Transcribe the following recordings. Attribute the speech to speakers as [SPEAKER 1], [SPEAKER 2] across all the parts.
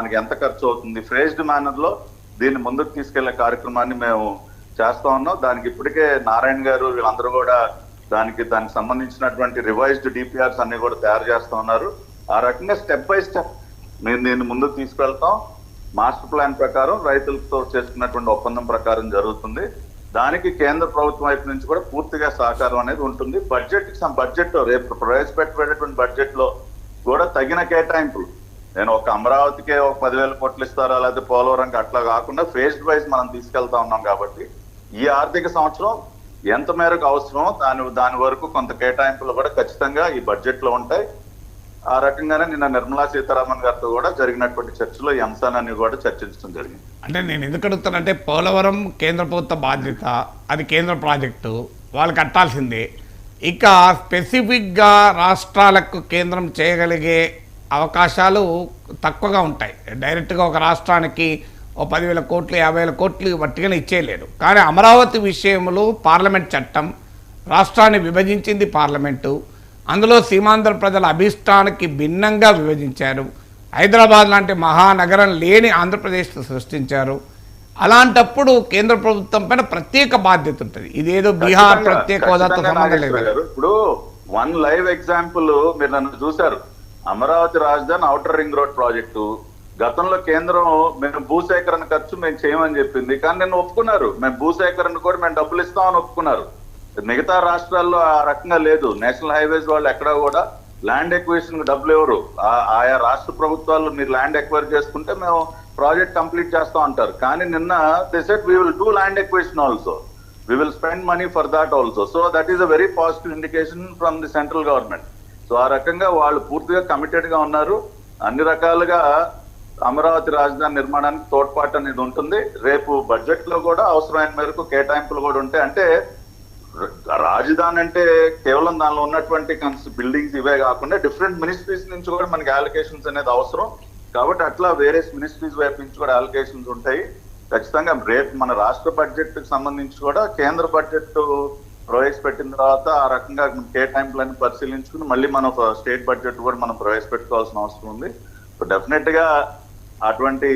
[SPEAKER 1] మనకి ఎంత ఖర్చు అవుతుంది, ఫేజ్డ్ మేనర్ లో దీన్ని ముందుకు తీసుకెళ్లే కార్యక్రమాన్ని మేము చేస్తా ఉన్నాం. దానికి ఇప్పటికే నారాయణ గారు వీళ్ళందరూ కూడా దానికి సంబంధించినటువంటి రివైజ్డ్ డిపిఆర్స్ అన్ని కూడా తయారు చేస్తా ఉన్నారు. ఆ రకంగా స్టెప్ బై స్టెప్ మేము దీన్ని ముందుకు తీసుకెళ్తాం. మాస్టర్ ప్లాన్ ప్రకారం రైతులతో చేసుకున్నటువంటి ఒప్పందం ప్రకారం జరుగుతుంది. దానికి కేంద్ర ప్రభుత్వం వైపు నుంచి కూడా పూర్తిగా సహకారం అనేది ఉంటుంది. బడ్జెట్ రేపు ప్రవేశపెట్టబడేటువంటి బడ్జెట్ లో కూడా తగిన కేటాయింపులు, నేను ఒక అమరావతికే ఒక 10,000 కోట్లు ఇస్తారా లేకపోతే పోలవరంకి అట్లా కాకుండా ఫేజ్డ్ వైజ్ మనం తీసుకెళ్తా ఉన్నాం. కాబట్టి ఈ ఆర్థిక సంవత్సరం ఎంత మేరకు అవసరమో దాని వరకు కొంత కేటాయింపులు కూడా ఖచ్చితంగా ఈ బడ్జెట్ లో ఉంటాయి. ఆ రకంగానే నిన్న నిర్మలా సీతారామన్ గారితో కూడా జరిగినటువంటి చర్చలో ఈ అంశాన్ని కూడా చర్చించడం జరిగింది.
[SPEAKER 2] అంటే నేను ఎందుకు అడుగుతానంటే, పోలవరం కేంద్ర ప్రభుత్వ బాధ్యత, అది కేంద్ర ప్రాజెక్టు, వాళ్ళు కట్టాల్సిందే. ఇక స్పెసిఫిక్గా రాష్ట్రాలకు కేంద్రం చేయగలిగే అవకాశాలు తక్కువగా ఉంటాయి. డైరెక్ట్గా ఒక రాష్ట్రానికి ఓ 10,000 కోట్లు 50,000 కోట్లు వట్టిగానే ఇచ్చేయలేరు. కానీ అమరావతి విషయంలో పార్లమెంట్ చట్టం, రాష్ట్రాన్ని విభజించింది పార్లమెంటు, అందులో సీమాంధ్ర ప్రజల అభిష్టానికి భిన్నంగా విభజించారు. హైదరాబాద్ లాంటి మహానగరం లేని ఆంధ్రప్రదేశ్ సృష్టించారు. అలాంటప్పుడు కేంద్ర ప్రభుత్వం పైన ప్రత్యేక బాధ్యత ఉంటుంది. ఇదేదో బీహార్ ప్రత్యేక హోదాతో సంబంధం లేదు.
[SPEAKER 1] ఇప్పుడు వన్ లైవ్ ఎగ్జాంపుల్ మీరు నన్ను చూశారు. అమరావతి రాజధాని ఔటర్ రింగ్ రోడ్ ప్రాజెక్టు గతంలో కేంద్రం మేము భూసేకరణ ఖర్చు మేము చేయమని చెప్పింది, కానీ నేను ఒప్పుకున్నారు. మేము భూసేకరణ కూడా మేము డబ్బులు ఇస్తామని ఒప్పుకున్నారు. మిగతా రాష్ట్రాల్లో ఆ రకంగా లేదు. నేషనల్ హైవేస్ వాళ్ళు ఎక్కడా కూడా ల్యాండ్ ఎక్విజిషన్ డబ్బులు ఎవరు, ఆయా రాష్ట్ర ప్రభుత్వాలు మీరు ల్యాండ్ ఎక్వైర్ చేసుకుంటే మేము ప్రాజెక్ట్ కంప్లీట్ చేస్తాం అంటారు. కానీ నిన్న they said we will do land acquisition also, we will spend money for that also. So that is a very positive indication from the central government. సో ఆ రకంగా వాళ్ళు పూర్తిగా కమిటెడ్ గా ఉన్నారు. అన్ని రకాలుగా అమరావతి రాజధాని నిర్మాణానికి తోడ్పాటు అనేది ఉంటుంది. రేపు బడ్జెట్ లో కూడా అవసరమైన మేరకు కేటాయింపులు కూడా ఉంటాయి. అంటే రాజధాని అంటే కేవలం దానిలో ఉన్నటువంటి బిల్డింగ్స్ ఇవే కాకుండా డిఫరెంట్ మినిస్ట్రీస్ నుంచి కూడా మనకి అలొకేషన్స్ అనేది అవసరం. కాబట్టి అట్లా వేరే మినిస్ట్రీస్ వైపు నుంచి కూడా అలొకేషన్స్ ఉంటాయి. ఖచ్చితంగా రేపు మన రాష్ట్ర బడ్జెట్ కి సంబంధించి కూడా కేంద్ర బడ్జెట్ ప్రవేశపెట్టిన తర్వాత ఆ రకంగా కేటాయింపులను పరిశీలించుకుని మళ్ళీ మనం స్టేట్ బడ్జెట్ కూడా మనం ప్రవేశపెట్టుకోవాల్సిన అవసరం ఉంది. డెఫినెట్ గా అటువంటి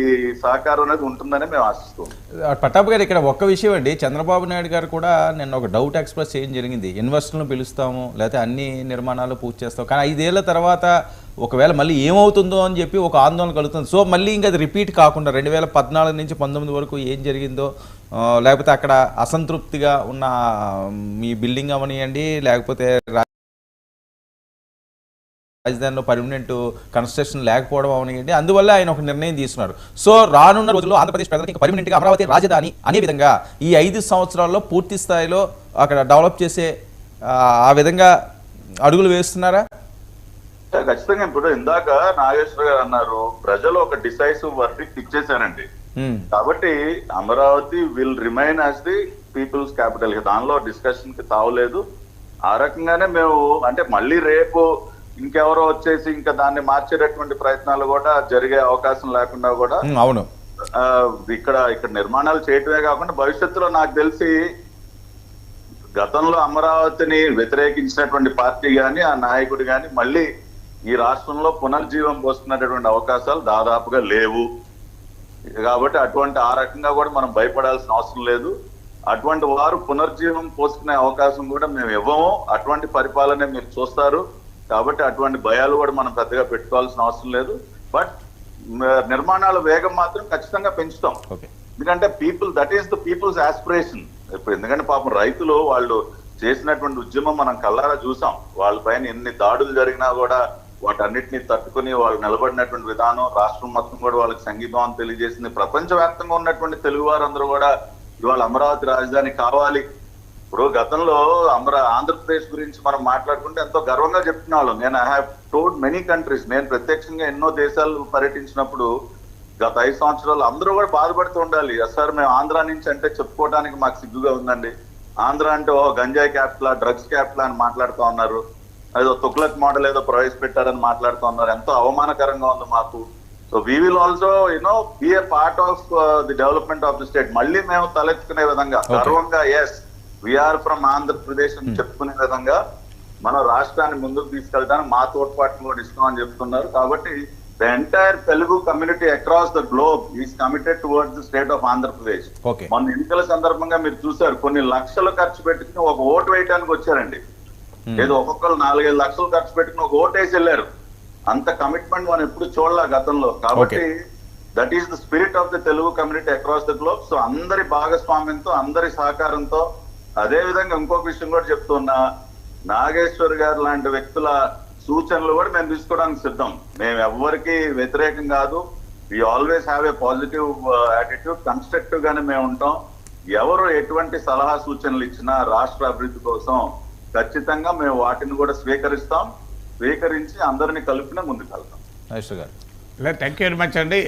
[SPEAKER 1] సహకారం అనేది ఉంటుందని మేము ఆశిస్తాం.
[SPEAKER 3] పట్టాభి గారు, ఇక్కడ ఒక్క విషయం అండి, చంద్రబాబు నాయుడు గారు కూడా నిన్న ఒక డౌట్ ఎక్స్ప్రెస్ చేయడం జరిగింది. ఇన్వెస్టర్లను పిలుస్తాము, లేకపోతే అన్ని నిర్మాణాలు పూర్తి చేస్తాం, కానీ 5 ఏళ్ల తర్వాత ఒకవేళ మళ్ళీ ఏమవుతుందో అని చెప్పి ఒక ఆందోళన కలుగుతుంది. సో మళ్ళీ ఇంకా అది రిపీట్ కాకుండా 2014 నుంచి 19 వరకు ఏం జరిగిందో, లేకపోతే అక్కడ అసంతృప్తిగా ఉన్న మీ బిల్డింగ్ అవనియండి, లేకపోతే రాజధానిలో పర్మనెంట్ కన్స్ట్రక్షన్ లేకపోవడం అవనియండి, అందువల్ల ఆయన ఒక నిర్ణయం తీసుకున్నారు. సో రానున్న రోజుల్లో ఆంధ్రప్రదేశ్ ప్రజలకు పర్మనెంట్గా అమరావతి రాజధాని అనే విధంగా ఈ 5 సంవత్సరాల్లో పూర్తి స్థాయిలో అక్కడ డెవలప్ చేసే ఆ విధంగా అడుగులు వేస్తున్నారా?
[SPEAKER 1] ఖచ్చితంగా. ఇప్పుడు ఇందాక నాగేశ్వర గారు అన్నారు, ప్రజలు ఒక డిసైసివ్ వర్డిక్ట్ ఇచ్చేసారండి. కాబట్టి Amaravati will remain as the people's capital, దానిలో డిస్కషన్ కి తావులేదు. ఆ రకంగానే మేము అంటే మళ్ళీ రేపు ఇంకెవరో వచ్చేసి ఇంకా దాన్ని మార్చేటటువంటి ప్రయత్నాలు కూడా జరిగే అవకాశం లేకుండా కూడా
[SPEAKER 3] అవును
[SPEAKER 1] ఇక్కడ నిర్మాణాలు చేయటమే కాకుండా భవిష్యత్తులో నాకు తెలిసి గతంలో అమరావతిని వ్యతిరేకించినటువంటి పార్టీ గాని ఆ నాయకుడు గాని మళ్ళీ ఈ రాష్ట్రంలో పునర్జీవం పోస్తున్నటువంటి అవకాశాలు దాదాపుగా లేవు. కాబట్టి అటువంటి ఆ రకంగా కూడా మనం భయపడాల్సిన అవసరం లేదు. అటువంటి వారు పునర్జీవం పోసుకునే అవకాశం కూడా మేము ఇవ్వము. అటువంటి పరిపాలన మీరు చూస్తారు. కాబట్టి అటువంటి భయాలు కూడా మనం పెద్దగా పెట్టుకోవాల్సిన అవసరం లేదు. బట్ నిర్మాణాల వేగం మాత్రం ఖచ్చితంగా పెంచుతాం. ఎందుకంటే that is the people's aspiration. ఇప్పుడు ఎందుకంటే పాపం రైతులు వాళ్ళు చేసినటువంటి ఉద్యమం మనం కల్లారా చూసాం. వాళ్ళ పైన ఎన్ని దాడులు జరిగినా కూడా వాటన్నిటిని తట్టుకుని వాళ్ళు నిలబడినటువంటి విధానం, రాష్ట్రం మొత్తం కూడా వాళ్ళకి సంఘీభావం తెలియజేసింది. ప్రపంచవ్యాప్తంగా ఉన్నటువంటి తెలుగు వారందరూ కూడా ఇవాళ అమరావతి రాజధాని కావాలి. ఇప్పుడు గతంలో ఆంధ్రప్రదేశ్ గురించి మనం మాట్లాడుకుంటే ఎంతో గర్వంగా చెప్తున్న వాళ్ళం. నేను I have told many countries, నేను ప్రత్యక్షంగా ఎన్నో దేశాలు పర్యటించినప్పుడు గత 5 సంవత్సరాలు అందరూ కూడా బాధపడుతూ ఉండాలి. సార్ మేము ఆంధ్ర నుంచి అంటే చెప్పుకోవడానికి మాకు సిగ్గుగా ఉందండి. ఆంధ్ర అంటే గంజాయి క్యాపిటల్, డ్రగ్స్ క్యాపిటల్ అని మాట్లాడుతూ ఉన్నారు. ఏదో తుగ్లక్ మోడల్ ఏదో ప్రవేశపెట్టారని మాట్లాడుతూ ఉన్నారు. ఎంతో అవమానకరంగా ఉంది మాకు. So we will also be A part of the development of the state. మళ్ళీ మేము తలెత్తుకునే విధంగా గర్వంగా ఎస్ వీఆర్ ఫ్రమ్ ఆంధ్రప్రదేశ్ అని చెప్పుకునే విధంగా మన రాష్ట్రాన్ని ముందుకు తీసుకెళ్ళడానికి మా తోడ్పాటును కూడా ఇస్తామని చెప్తున్నారు. కాబట్టి the entire Telugu community across the globe is committed towards the state of Andhra Pradesh.
[SPEAKER 3] Okay.
[SPEAKER 1] మొన్న ఎన్నికల సందర్భంగా మీరు చూసారు, కొన్ని లక్షలు ఖర్చు పెట్టుకుని ఒక ఓటు వేయడానికి వచ్చారండి. ఏదో ఒక్కొక్కరు 4-5 లక్షలు ఖర్చు పెట్టుకుని ఒక ఓటు వేసి వెళ్ళారు. అంత కమిట్మెంట్ మనం ఎప్పుడు చూడలే గతంలో. కాబట్టి that is the spirit of the Telugu community across the globe. So అందరి భాగస్వామ్యంతో, అందరి సహకారంతో, అదే విధంగా ఇంకొక విషయం కూడా చెప్తున్నా, నాగేశ్వర్ గారు లాంటి వ్యక్తుల సూచనలు కూడా మేము తీసుకోవడానికి సిద్ధం. మేము ఎవ్వరికి వ్యతిరేకం కాదు. We always have a positive attitude, constructive గానే మేము ఉంటాం. ఎవరు ఎటువంటి సలహా సూచనలు ఇచ్చినా రాష్ట్ర అభివృద్ధి కోసం ఖచ్చితంగా మేము వాటిని కూడా స్వీకరించి అందరినీ కలిపిన ముందుకు వెళ్తాం.
[SPEAKER 3] నాగేశ్వర్ గారు,
[SPEAKER 2] థ్యాంక్ యూ వెరీ మచ్ అండి.